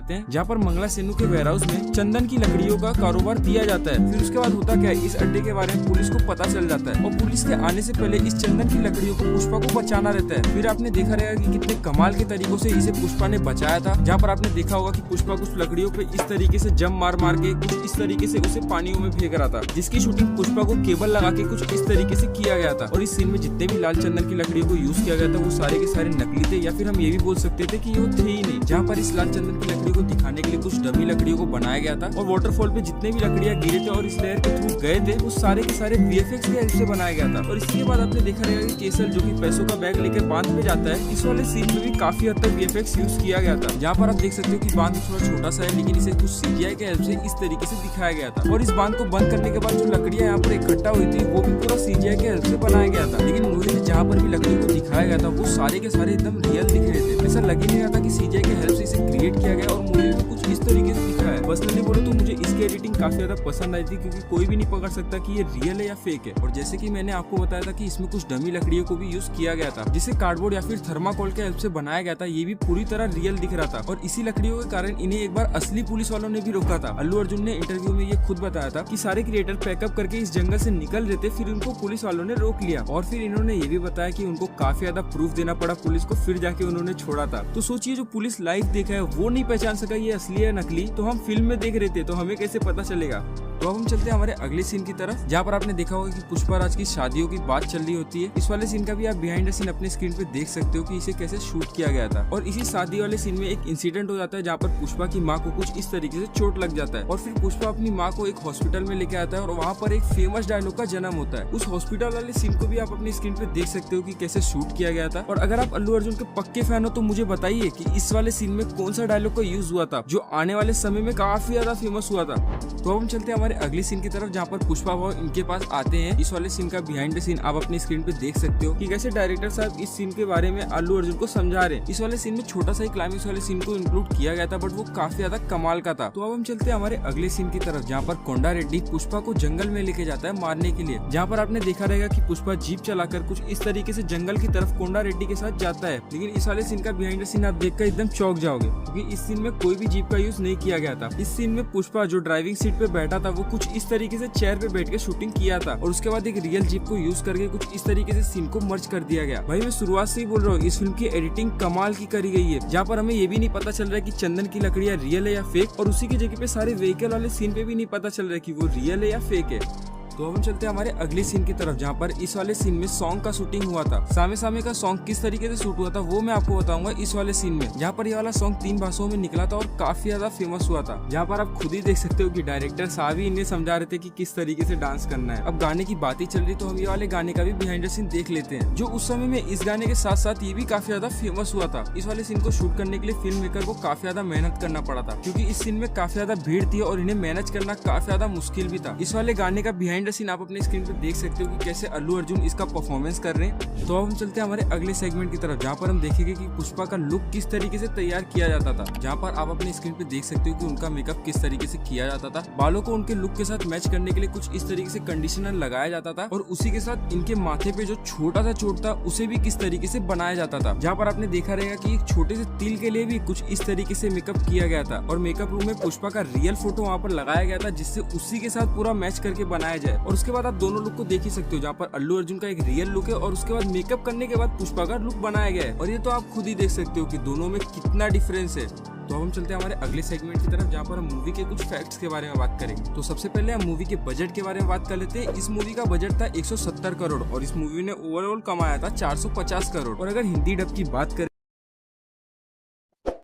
करते हैं, जहाँ पर मंगला सेनु के वेयर हाउस में चंदन की लकड़ियों का कारोबार किया जाता है। फिर उसके बाद होता क्या है, इस अड्डे के बारे में पुलिस को पता चल जाता है और पुलिस के आने से पहले इस चंदन की लकड़ियों को पुष्पा को बचाना रहता है। फिर आपने देखा रहेगा कि कितने कमाल के तरीकों से इसे पुष्पा ने बचाया था, जहाँ पर आपने देखा होगा कि पुष्पा कुछ लकड़ियों पे इस तरीके से जम मार मार के कुछ इस तरीके से उसे पानियों में फेंक रहा था, जिसकी शूटिंग पुष्पा को केबल लगा के कुछ इस तरीके से किया गया था। और इस सीन में जितने भी लाल चंदन की लकड़ियों को यूज किया गया था वो सारे के सारे नकली थे, या फिर हम ये भी बोल सकते थे कि ये थे ही नहीं। जहाँ पर इस लाल चंदन की लकड़ियों को दिखाने के लिए कुछ डमी लकड़ियों को बनाया गया था और वाटरफॉल पे जितने भी लकड़ियां गिरे थे और इस लहर के थ्रू गए थे वो सारे के सारे वीएफएक्स के हेल्प से बनाया गया था। और इसके बाद आपने देखा रहेगा कि केसर जो कि पैसों का बैग लेकर बांध पे जाता है, इस वाले सीन में भी काफी हद तक वीएफएक्स यूज किया गया था। जहाँ पर आप देख सकते हो कि बांध थोड़ा छोटा सा है, लेकिन इसे कुछ सीजीआई के हेल्प से इस तरीके से दिखाया गया था। और इस बांध को बंद करने के बाद जो लकड़ियां यहाँ पर इकट्ठा हुई थी वो भी पूरा सीजीआई के हेल्प से बनाया गया था। लेकिन मूवी में जहाँ पर भी लकड़ी को दिखाया गया था वो सारे के सारे एकदम रियल दिख रहे थे। ऐसा लग ही नहीं रहा था कि सीजीआई के हेल्प से इसे क्रिएट किया गया और मूवी में कुछ इस तरीके से दिखा है। पर्सनली बोलो तो मुझे इसकी एडिटिंग काफी ज्यादा पसंद आई थी, क्योंकि कोई भी नहीं पकड़ सकता कि ये रियल है या फेक है। और जैसे कि मैंने आपको बताया था कि इसमें कुछ डमी लकड़ियों को भी यूज किया गया था, जिसे कार्डबोर्ड या फिर थर्माकोल के हेल्प से बनाया गया था, ये भी पूरी तरह रियल दिख रहा था। और इसी लकड़ियों के कारण इन्हें एक बार असली पुलिस वालों ने भी रोका था। अल्लू अर्जुन ने इंटरव्यू में ये खुद बताया था कि सारे क्रिएटर पैकअप करके इस जंगल से निकल रहे थे, फिर उनको पुलिस वालों ने रोक लिया। और फिर इन्होंने ये भी बताया कि उनको काफी ज्यादा प्रूफ देना पड़ा पुलिस को, फिर जाके उन्होंने छोड़ा था। तो सोचिए, जो पुलिस लाइव देखा है वो नहीं पहचान सका ये असली है नकली, तो हम फिल्म में देख रहे थे तो हमें कैसे पता चलेगा। तो अब हम चलते हैं हमारे अगले सीन की तरफ, जहाँ पर आपने देखा होगा कि पुष्पा राज की शादियों की बात चल रही होती है। इस वाले सीन का भी आप बिहाइंड द सीन अपने स्क्रीन पे देख सकते हो कि इसे कैसे शूट किया गया था। और इसी शादी वाले सीन में एक इंसिडेंट हो जाता है, जहाँ पर पुष्पा की माँ को कुछ इस तरीके से चोट लग जाता है और फिर पुष्पा अपनी माँ को एक हॉस्पिटल में लेके आता है और वहाँ पर एक फेमस डायलॉग का जन्म होता है। उस हॉस्पिटल वाले सीन को भी आप अपनी स्क्रीन पे देख सकते हो कि कैसे शूट किया गया था। और अगर आप अल्लू अर्जुन के पक्के फैन हो तो मुझे बताइए कि इस वाले सीन में कौन सा डायलॉग का यूज हुआ था जो आने वाले समय में काफी ज्यादा फेमस हुआ था। तो अब हम चलते हैं हमारे अगले सीन की तरफ, जहाँ पर पुष्पा भाव इनके पास आते हैं। इस वाले सीन का बिहाइंड द सीन आप अपनी स्क्रीन पे देख सकते हो कि कैसे डायरेक्टर साहब इस सीन के बारे में अल्लू अर्जुन को समझा रहे हैं। इस वाले सीन में छोटा सा ही क्लाइमेक्स वाले सीन को इंक्लूड किया गया था, बट वो काफी ज्यादा कमाल का था। तो अब हम चलते हैं हमारे अगले सीन की तरफ, जहाँ पर कोंडा रेड्डी पुष्पा को जंगल में लेके जाता है मारने के लिए। जहाँ पर आपने देखा रहेगा कि पुष्पा जीप चलाकर कुछ इस तरीके से जंगल की तरफ कोंडा रेड्डी के साथ जाता है। लेकिन इस वाले सीन का बिहाइंड द सीन आप देखकर एकदम चौंक जाओगे, क्योंकि इस सीन में कोई भी जीप का यूज नहीं किया गया था। इस सीन में पुष्पा जो ड्राइविंग सीट पे बैठा था वो कुछ इस तरीके से चेयर पे बैठ के शूटिंग किया था और उसके बाद एक रियल जीप को यूज करके कुछ इस तरीके से सीन को मर्ज कर दिया गया। भाई मैं शुरुआत से ही बोल रहा हूँ, इस फिल्म की एडिटिंग कमाल की करी गई है, जहाँ पर हमें ये भी नहीं पता चल रहा है कि चंदन की लकड़ियाँ रियल है या फेक, और उसी की जगह पे सारे व्हीकल वाले सीन पे भी नहीं पता चल रहा है कि वो रियल है या फेक है। तो हम चलते हैं हमारे अगले सीन की तरफ, जहाँ पर इस वाले सीन में सॉन्ग का शूटिंग हुआ था। सामे सामे का सॉन्ग किस तरीके से शूट हुआ था वो मैं आपको बताऊंगा इस वाले सीन में, जहाँ पर ये वाला सॉन्ग 3 भाषाओं में निकला था और काफी ज्यादा फेमस हुआ था। जहाँ पर आप खुद ही देख सकते हो कि डायरेक्टर साहब ही इन्हें समझा रहे थे कि किस तरीके से डांस करना है। अब गाने की बात ही चल रही तो हम ये वाले गाने का भी बिहाइंड द सीन देख लेते हैं, जो उस समय में इस गाने के साथ साथ ये भी काफी ज्यादा फेमस हुआ था। इस वाले सीन को शूट करने के लिए फिल्म मेकर को काफी ज्यादा मेहनत करना पड़ा था, क्योंकि इस सीन में काफी ज्यादा भीड़ थी और इन्हें मैनेज करना काफी ज्यादा मुश्किल भी था। इस वाले गाने का बिहाइंड द सीन आप अपने स्क्रीन पे देख सकते हो कि कैसे अल्लू अर्जुन इसका परफॉर्मेंस कर रहे हैं। तो अब हम चलते हैं हमारे अगले सेगमेंट की तरफ, जहाँ पर हम देखेंगे कि पुष्पा का लुक किस तरीके से तैयार किया जाता था। जहाँ पर आप अपने स्क्रीन पे देख सकते हो कि उनका मेकअप किस तरीके से किया जाता था। बालों को उनके लुक के साथ मैच करने के लिए कुछ इस तरीके से कंडीशनर लगाया जाता था और उसी के साथ इनके माथे पे जो छोटा सा चोट था उसे भी किस तरीके से बनाया जाता था। जहाँ पर आपने देखा रहेगा कि एक छोटे से तिल के लिए भी कुछ इस तरीके से मेकअप किया गया था और मेकअप रूम में पुष्पा का रियल फोटो वहाँ पर लगाया गया था, जिससे उसी के साथ पूरा मैच करके बनाया जाए। और उसके बाद आप दोनों लुक को देख ही सकते हो, जहाँ पर अल्लू अर्जुन का एक रियल लुक है और उसके बाद मेकअप करने के बाद पुष्पा का लुक बनाया गया है। और ये तो आप खुद ही देख सकते हो कि दोनों में कितना डिफरेंस है। तो हम चलते हैं हमारे अगले सेगमेंट की तरफ, जहाँ पर हम मूवी के कुछ फैक्ट्स के बारे में बात करेंगे। तो सबसे पहले हम मूवी के बजट के बारे में बात कर लेते हैं। इस मूवी का बजट था 170 करोड़ और इस मूवी ने ओवरऑल कमाया था 450 करोड़। और अगर हिंदी डब की बात करें